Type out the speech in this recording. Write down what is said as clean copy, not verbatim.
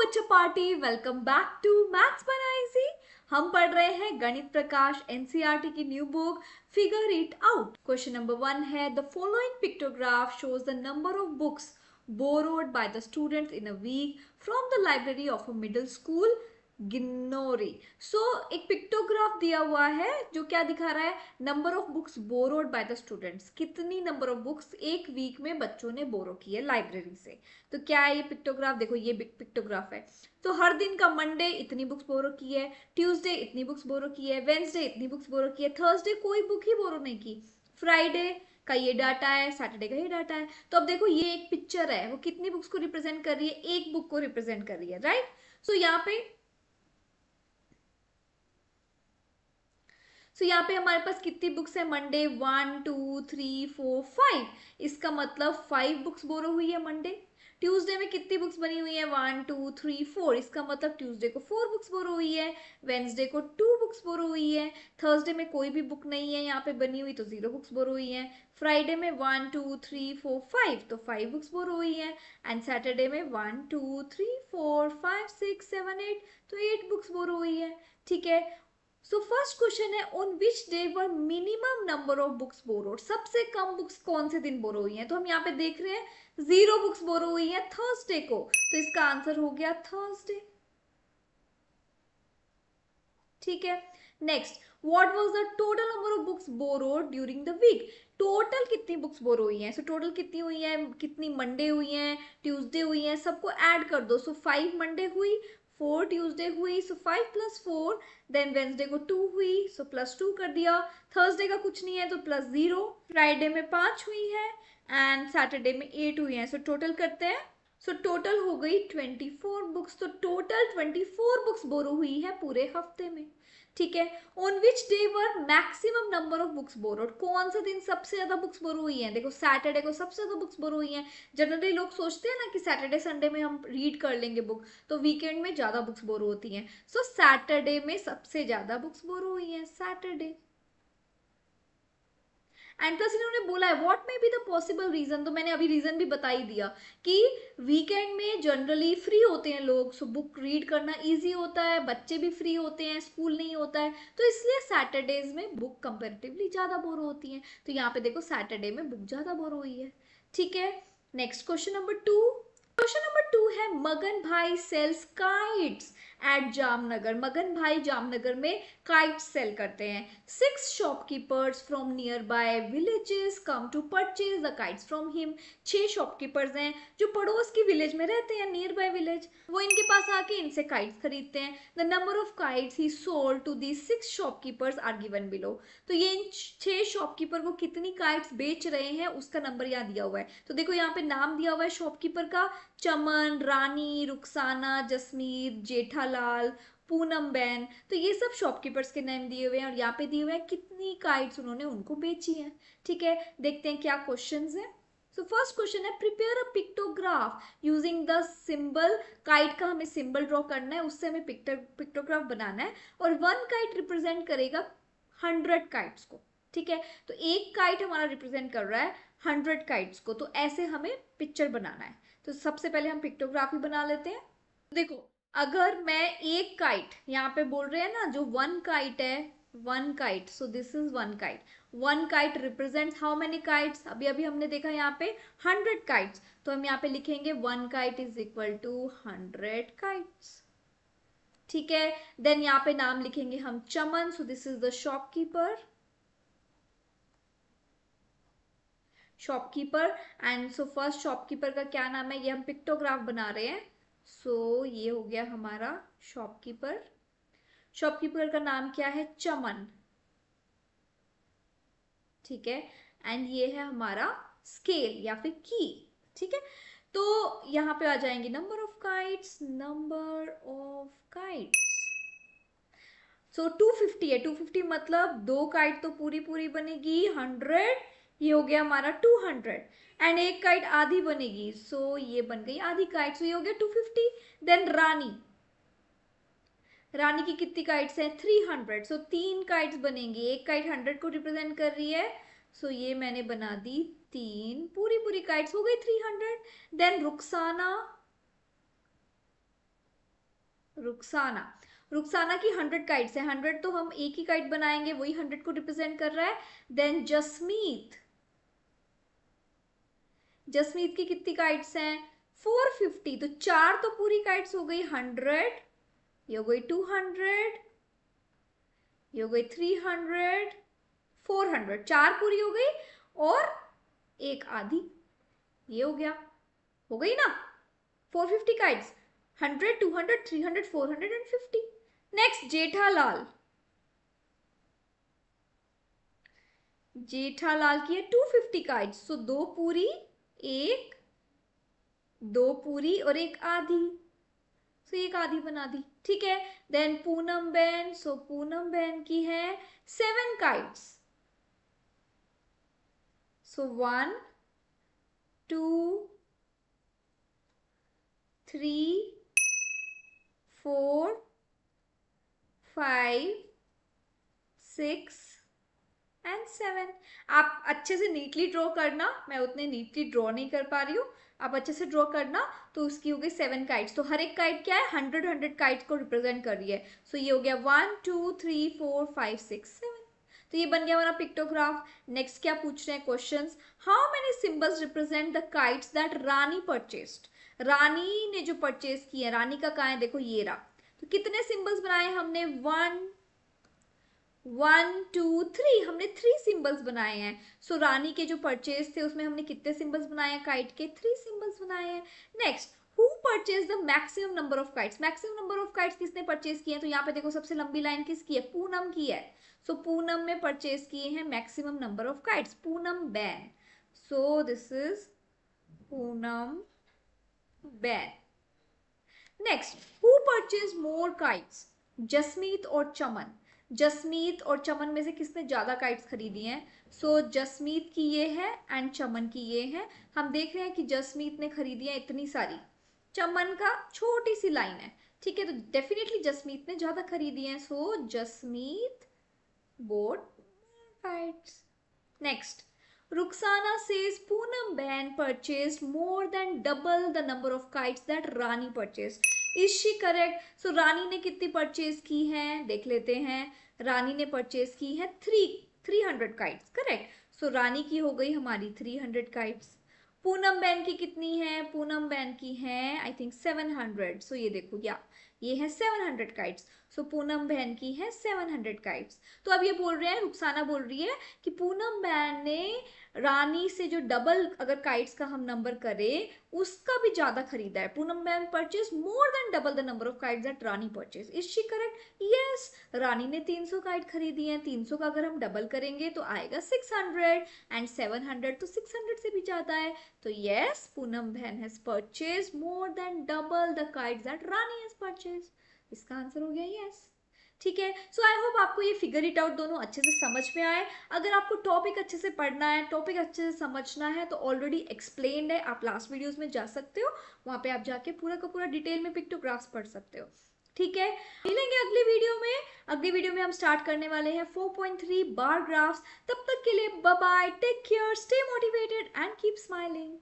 बच्चों party, welcome back to maths बना easy. हम पढ़ रहे हैं गणित प्रकाश एनसीईआरटी की new book figure it out. Question number 1 है the following pictograph shows the number of books borrowed by the students in a week from the library of a middle school गिन्नौरी। एक pictograph दिया हुआ है जो क्या दिखा रहा है, number of books borrowed by the students, कितनी नंबर ऑफ बुक्स एक वीक में बच्चों ने बोरो की है लाइब्रेरी से। तो क्या है ये पिक्टोग्राफ, देखो ये पिक्टोग्राफ है। तो हर दिन का मंडे इतनी बुक्स बोरो की है, ट्यूसडे इतनी बुक्स बोरो की है, वेंसडे इतनी बुक्स बोरो की है, थर्सडे कोई बुक ही बोरो नहीं की, फ्राइडे का ये डाटा है, सैटरडे का ये डाटा है। तो अब देखो ये एक पिक्चर है, वो कितनी बुक्स को रिप्रेजेंट कर रही है, एक बुक को रिप्रेजेंट कर रही है, राइट। यहाँ पे यहाँ पे हमारे पास कितनी बुक्स है, मंडे 1 2 3 4 5, इसका मतलब 5 बुक्स बोरो हुई है मंडे। ट्यूसडे में कितनी बुक्स बनी हुई है, 1 2 3 4, इसका मतलब ट्यूसडे को 4 बुक्स बोरो हुई है, वेंसडे को 2 बुक्स बोरो हुई है, थर्सडे में कोई भी बुक नहीं है यहाँ पे बनी हुई तो 0 बुक्स बोरो हुई है, फ्राइडे में 1 2 3 4 5 तो 5 बुक्स बोरो हुई है, एंड सैटरडे में 1 2 3 4 5 6 7 8 तो 8 बुक्स बोरो हुई है। ठीक है, सो फर्स्ट क्वेश्चन है on which day were minimum number of books borrowed, सबसे कम बुक्स कौन से दिन बोरो हुई हैं। तो हम यहाँ पे देख रहे हैं 0 बुक्स बोरो हुई है थर्सडे को, तो इसका आंसर हो गया थर्सडे। ठीक है, next what was the total number of books borrowed during the week, total कितनी बुक्स बोरो हुई हैं। टोटल कितनी हुई है, कितनी मंडे हुई हैं, ट्यूसडे हुई हैं, सबको ऐड कर दो। 5 मंडे हुई, 4 ट्यूसडे हुई, 5 + 4, देन वेंसडे को 2 हुई, +2 कर दिया, थर्सडे का कुछ नहीं है तो +0, फ्राइडे में 5 हुई है, एंड सैटरडे में 8 हुई है। टोटल करते हैं, टोटल हो गई 24 बुक्स। तो टोटल 24 बुक्स बोरो हुई है पूरे हफ्ते में। ठीक है, on which day were maximum number of books borrowed, कौन सा दिन सबसे ज्यादा बुक्स बोरो हुई है। देखो सैटरडे को सबसे ज्यादा बुक्स बोरो हुई है। जनरली लोग सोचते हैं ना कि सैटरडे संडे में हम रीड कर लेंगे बुक, तो वीकेंड में ज्यादा बुक्स बोरो होती हैं। सैटरडे में सबसे ज्यादा बुक्स बोरो हुई है, सैटरडे। एंड प्लस इन्होंने बोला है what may be the possible reason, तो मैंने अभी रीजन भी बता ही दिया कि वीकेंड में जनरली फ्री होते हैं लोग, सो बुक रीड करना इजी होता है, बच्चे भी फ्री होते हैं, स्कूल नहीं होता है, तो इसलिए सैटरडेज में बुक कंपेरेटिवली ज्यादा बोरो होती है। तो यहाँ पे देखो सैटरडे में बुक ज्यादा बोरो हुई है। ठीक है, next question number 2। Question number 2 है मगन भाई सेल्स काइट्स एट जामनगर, मगन भाई जामनगर में काइट्स सेल करते हैं। 6 shopkeepers from nearby villages come to purchase the kites from him, 6 shopkeepers हैं जो पड़ोस की विलेज में रहते हैं, नियर बाय विलेज, वो इनके पास आके इनसे काइट्स खरीदते हैं। The number of kites he sold to the 6 shopkeepers are given below, तो ये इन 6 शॉपकीपर को कितनी काइट्स बेच रहे हैं उसका नंबर यहाँ दिया हुआ है। तो देखो यहाँ पे नाम दिया हुआ है शॉपकीपर का, चमन, रानी, रुखसाना, जसमीत, जेठालाल, पूनम बैन, तो ये सब शॉपकीपर्स के नेम दिए हुए हैं और यहाँ पे दिए हुए हैं कितनी काइट्स उन्होंने उनको बेची है। ठीक है, देखते हैं क्या क्वेश्चंस है। फर्स्ट क्वेश्चन है prepare a pictograph using the symbol, kite का हमें सिंबल ड्रॉ करना है, उससे हमें पिक्टोग्राफ बनाना है, और 1 काइट रिप्रेजेंट करेगा 100 काइट्स को। ठीक है, तो एक काइट हमारा रिप्रेजेंट कर रहा है 100 काइट्स को, तो ऐसे हमें पिक्चर बनाना है। तो सबसे पहले हम पिक्टोग्राफी बना लेते हैं। देखो अगर मैं एक काइट, यहाँ पे बोल रहे हैं ना जो 1 काइट है, 1 kite, so this is 1 kite, 1 kite represents how many kites, अभी अभी हमने देखा यहाँ पे 100 काइट्स, तो हम यहाँ पे लिखेंगे 1 kite is equal to 100 kites. ठीक है, देन यहाँ पे नाम लिखेंगे हम Chaman, so this is the shopkeeper, shopkeeper, and so first shopkeeper का क्या नाम है, ये हम पिक्टोग्राफ बना रहे हैं, सो ये हो गया हमारा शॉपकीपर। शॉपकीपर का नाम क्या है, चमन। ठीक है, एंड ये है हमारा स्केल या फिर की। ठीक है, तो यहाँ पे आ जाएंगे number of kites, number of kites, so 250 है, 250 मतलब 2 काइट तो पूरी पूरी बनेगी 100, ये हो गया हमारा 200, एंड एक काइट आधी बनेगी, सो ये बन गई आधी काइट, सो ये हो गया 250। देन रानी, रानी की कितनी काइट्स हैं, 300, सो 3 काइट्स बनेंगी, एक काइट 100 को रिप्रेजेंट कर रही है, सो ये मैंने बना दी 3 पूरी पूरी काइट्स, हो गई 300। देन रुखसाना, रुखसाना, रुखसाना की 100 काइट्स है, 100 तो हम एक ही काइट बनाएंगे, वही 100 को रिप्रेजेंट कर रहा है। देन जसमीत, जसमीत की कितनी काइट्स हैं? 450, तो 4 तो पूरी काइट्स हो गई 100, ये हो गई 200, ये हो गई 300, 400, 4 पूरी हो गई और एक आधी, ये हो गया, हो गई ना 450 काइट्स, 100, 200, 300, 450। नेक्स्ट जेठालाल, जेठालाल की है 250 काइट्स, सो 2 पूरी, एक, 2 पूरी और एक आधी, सो एक आधी बना दी, ठीक है। देन पूनम बहन, सो पूनम बहन की है 7 काइट्स, सो 1, 2, 3, 4, 5, 6 एंड 7। आप अच्छे से नीटली ड्रॉ करना, मैं उतने नीटली ड्रॉ नहीं कर पा रही हूँ, आप अच्छे से ड्रॉ करना। तो उसकी हो गई 7 काइट्स, तो हर एक काइट क्या है 100 काइट्स को रिप्रेजेंट कर रही है। सो ये हो गया 1, 2, 3, 4, 5, 6, 7। तो ये बन गया हमारा पिक्टोग्राफ। नेक्स्ट क्या पूछ रहे हैं questions, how many symbols represent the kites that Rani purchased. Rani ने जो परचेज की है, रानी का कहाँ है, देखो ये रहा। तो कितने सिंबल्स बनाए हमने, 1, 2, 3, हमने 3 सिंबल्स बनाए हैं। सो रानी के जो परचेज थे उसमें हमने कितने सिंबल्स बनाए हैं, काइट के 3 सिंबल्स बनाए हैं। Next, who purchase the maximum number of kites, maximum number of kites किसने परचेज किए हैं, तो यहाँ पे देखो सबसे लंबी लाइन किसकी है, पूनम की है। सो पूनम में परचेज किए हैं maximum number of kites, Poonam ban. So this is Poonam ban. Next, who purchase more kites, Jasmeet और चमन। जसमीत और चमन में से किसने ज्यादा काइट्स खरीदी हैं, सो जसमीत की ये है एंड चमन की ये है। हम देख रहे हैं कि जसमीत ने खरीदी है इतनी सारी, चमन का छोटी सी लाइन है, ठीक है, तो डेफिनेटली जसमीत ने ज्यादा खरीदी है। So Jasmeet bought kites. Next, Ruxana says Poonam Bain purchased more than double the number of kites that Rani purchased. Is she correct? So रानी ने कितनी परचेज की है, देख लेते हैं। रानी ने परचेज की है 300 kites, करेक्ट। सो रानी की हो गई हमारी 300 kites। पूनम बैन की कितनी है, पूनम बैन की है आई थिंक 700। सो ये देखो ये है 700 काइट्स। सो पूनम बहन की है 700 काइट्स। तो अब ये बोल रहे हैं, रुखसाना बोल रही है कि पूनम बहन ने रानी से जो डबल अगर काइट्स का हम नंबर करें उसका भी ज्यादा खरीदा है। पूनम बहन purchase more than double the number of kites that Rani purchase. Is she correct? Yes, Rani ने 300 काइट खरीदी है, 300 का अगर हम डबल करेंगे तो आएगा 600 एंड 700 तो 600 से भी ज्यादा है। तो यस, पूनम बहन has purchase more than double the kites that Rani has purchase. इसका आंसर हो गया यस। ठीक है, सो आई होप आपको ये फिगर इट आउट दोनों अच्छे से समझ में आए। अगर आपको टॉपिक अच्छे से पढ़ना है, टॉपिक अच्छे से समझना है तो ऑलरेडी एक्सप्लेन्ड है, आप लास्ट वीडियोस में जा सकते हो, वहां पे आप जाके पूरा का पूरा डिटेल में पिक्टोग्राफ्स पढ़ सकते हो। ठीक है, मिलेंगे अगली वीडियो में। अगली वीडियो में हम स्टार्ट करने वाले हैं 4.3 बार ग्राफ्स। तब तक के लिए bye bye, take care, stay motivated and keep smiling.